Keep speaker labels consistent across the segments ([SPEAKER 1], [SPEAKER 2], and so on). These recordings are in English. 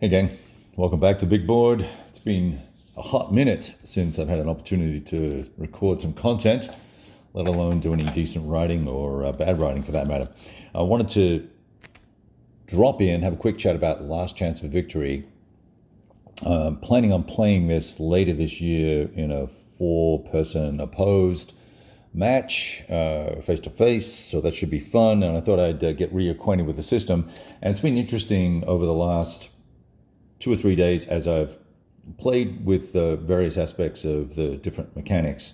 [SPEAKER 1] Hey gang, welcome back to Big Board. It's been a hot minute since I've had an opportunity to record some content, let alone do any decent writing or bad writing for that matter. I wanted to drop in, have a quick chat about Last Chance for Victory. Planning on playing this later this year in a four-person opposed match, face to face, so that should be fun. And I thought I'd get reacquainted with the system. And it's been interesting over the last 2 or 3 days as I've played with various aspects of the different mechanics.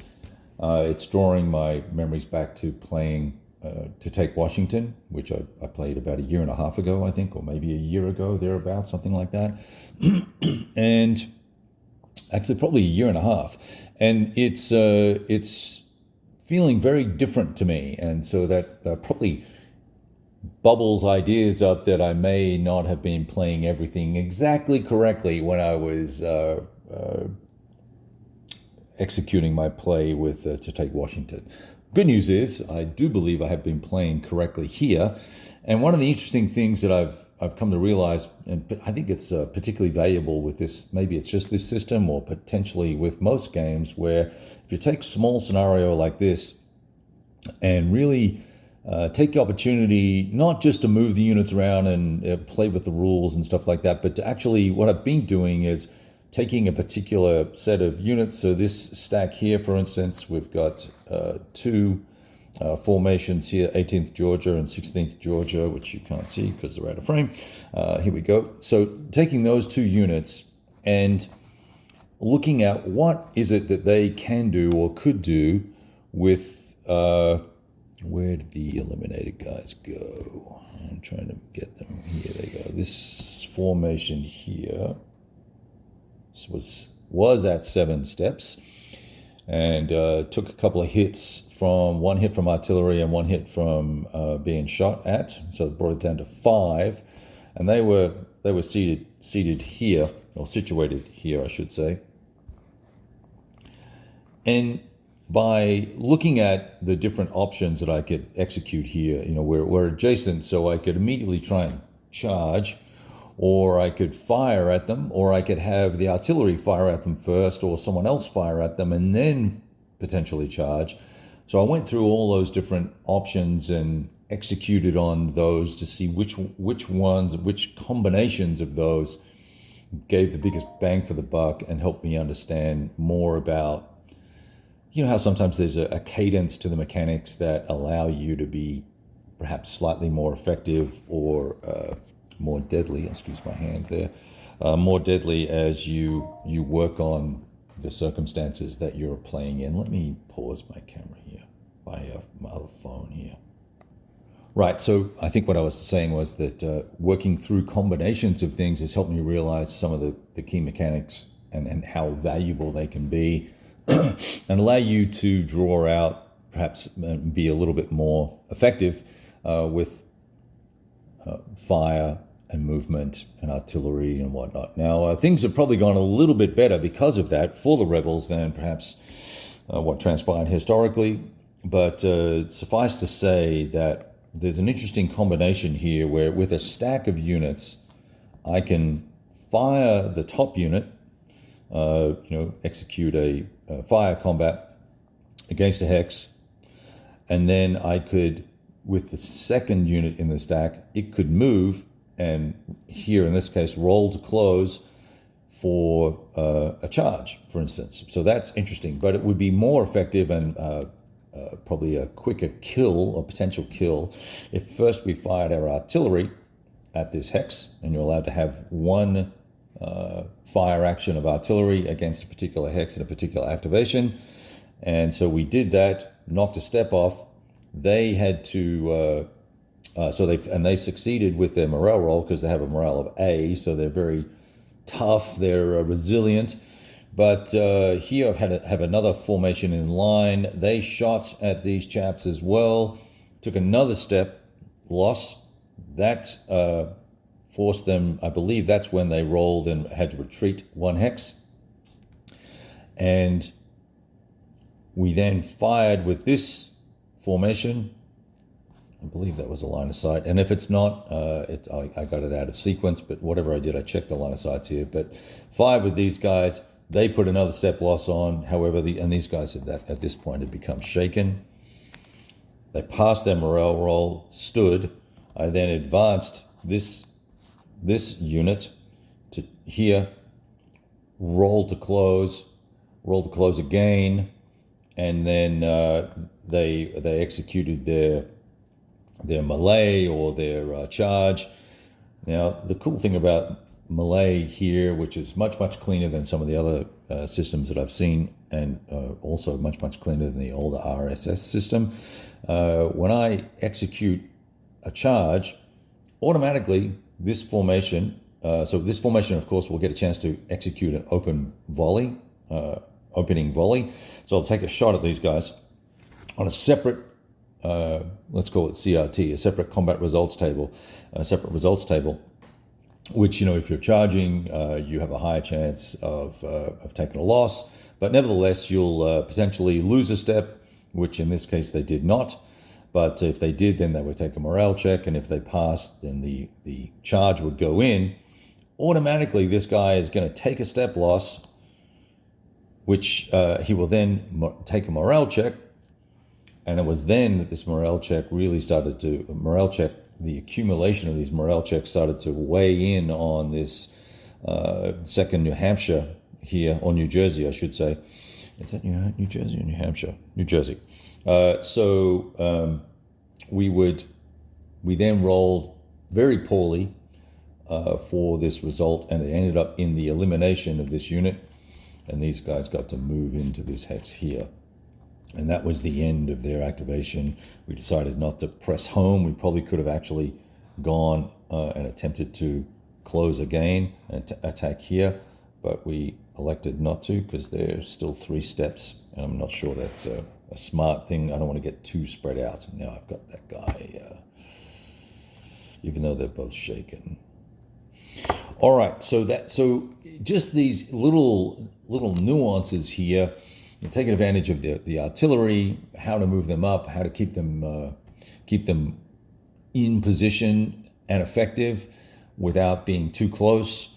[SPEAKER 1] It's drawing my memories back to playing to take Washington, which I played about a year and a half ago, I think, or maybe a year ago, thereabouts, something like that. And actually, probably a year and a half. And it's feeling very different to me. And so that probably bubbles ideas up that I may not have been playing everything exactly correctly when I was executing my play with to take Washington. Good news is I do believe I have been playing correctly here, and one of the interesting things that I've come to realize, and I think it's particularly valuable with this, maybe it's just this system or potentially with most games, where if you take a small scenario like this and really take the opportunity not just to move the units around and play with the rules and stuff like that, but to actually, what I've been doing is taking a particular set of units. So this stack here, for instance, we've got two formations here, 18th Georgia and 16th Georgia, which you can't see because they're out of frame. Here we go. So taking those two units and looking at what is it that they can do or could do with, where did the eliminated guys go? I'm trying to get them. Here they go. This formation here was at 7 steps, and took a couple of hits from one hit from artillery and one hit from being shot at, so it brought it down to 5, and they were seated here, or situated here, I should say. And by looking at the different options that I could execute here, we're adjacent, so I could immediately try and charge, or I could fire at them, or I could have the artillery fire at them first, or someone else fire at them and then potentially charge. So I went through all those different options and executed on those to see which ones, which combinations of those gave the biggest bang for the buck and helped me understand more about, how sometimes there's a cadence to the mechanics that allow you to be perhaps slightly more effective or more deadly, excuse my hand there, more deadly as you work on the circumstances that you're playing in. Let me pause my camera here, my other phone here. Right, so I think what I was saying was that working through combinations of things has helped me realize some of the key mechanics and how valuable they can be and allow you to draw out, perhaps be a little bit more effective with fire and movement and artillery and whatnot. Now, things have probably gone a little bit better because of that for the rebels than perhaps what transpired historically. But suffice to say that there's an interesting combination here where with a stack of units, I can fire the top unit, execute a fire combat against a hex, and then I could, with the second unit in the stack, it could move and here in this case roll to close for a charge, for instance. So that's interesting, but it would be more effective and probably a quicker kill, a potential kill, if first we fired our artillery at this hex, and you're allowed to have one fire action of artillery against a particular hex in a particular activation. And so we did that, knocked a step off. They had to, they succeeded with their morale roll because they have a morale of A, so they're very tough, they're resilient. But here I've have another formation in line. They shot at these chaps as well, took another step, loss. That forced them, I believe that's when they rolled and had to retreat 1 hex. And we then fired with this formation I believe that was a line of sight. And if it's not, I got it out of sequence, but whatever I did, I checked the line of sights here. But 5 with these guys, they put another step loss on. However, these guys at this point had become shaken. They passed their morale roll, stood. I then advanced this unit to here, roll to close again, and then they executed their melee or their charge. Now, the cool thing about melee here, which is much cleaner than some of the other systems that I've seen, and also much cleaner than the older RSS system, when I execute a charge, automatically this formation, so this formation, of course, will get a chance to execute an opening volley. So I'll take a shot at these guys on a separate, let's call it CRT, a separate combat results table, which, if you're charging, you have a higher chance of taking a loss, but nevertheless, you'll potentially lose a step, which in this case they did not. But if they did, then they would take a morale check, and if they passed, then the charge would go in. Automatically, this guy is going to take a step loss, which he will then take a morale check. And it was then that this morale check really started to, the accumulation of these morale checks started to weigh in on this 2nd New Hampshire here, or New Jersey, I should say. Is that New Jersey or New Hampshire? New Jersey. We then rolled very poorly for this result, and it ended up in the elimination of this unit, and these guys got to move into this hex here. And that was the end of their activation. We decided not to press home. We probably could have actually gone and attempted to close again and attack here, but we elected not to because there's still 3 steps, and I'm not sure that's a smart thing. I don't want to get too spread out. Now I've got that guy, even though they're both shaken. All right, so just these little nuances here, taking advantage of the artillery, how to move them up, how to keep them in position and effective without being too close.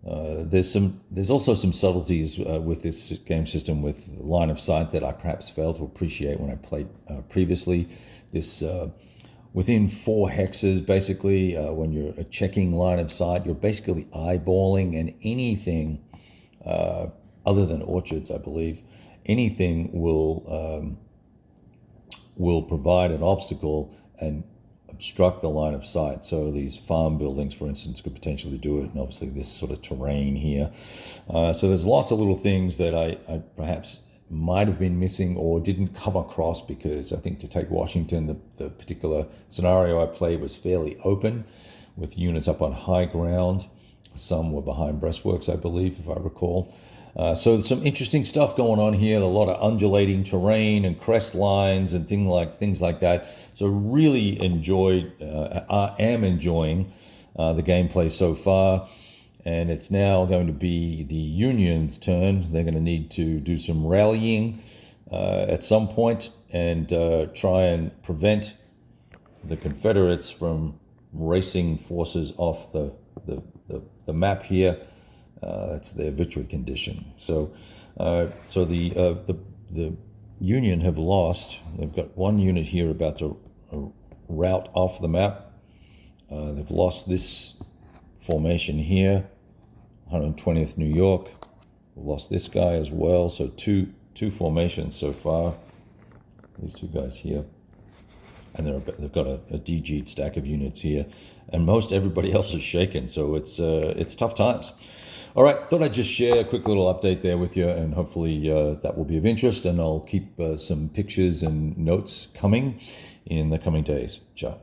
[SPEAKER 1] There's also some subtleties with this game system with line of sight that I perhaps failed to appreciate when I played previously. This within 4 hexes, basically, when you're checking line of sight, you're basically eyeballing, and anything other than orchards, I believe, anything will provide an obstacle and obstruct the line of sight. So these farm buildings, for instance, could potentially do it, and obviously this sort of terrain here. So there's lots of little things that I perhaps might have been missing or didn't come across, because I think to take Washington, the particular scenario I played was fairly open with units up on high ground. Some were behind breastworks, I believe, if I recall. So there's some interesting stuff going on here, a lot of undulating terrain and crest lines and things like that. So really am enjoying the gameplay so far. And it's now going to be the Union's turn. They're going to need to do some rallying at some point and try and prevent the Confederates from racing forces off the map here. That's their victory condition. So the Union have lost. They've got 1 unit here about to rout off the map. They've lost this formation here, 120th New York. Lost this guy as well. So two formations so far. These 2 guys here. And they've got a DG'd stack of units here, and most everybody else is shaken. So it's tough times. All right, thought I'd just share a quick little update there with you, and hopefully that will be of interest, and I'll keep some pictures and notes coming in the coming days. Ciao.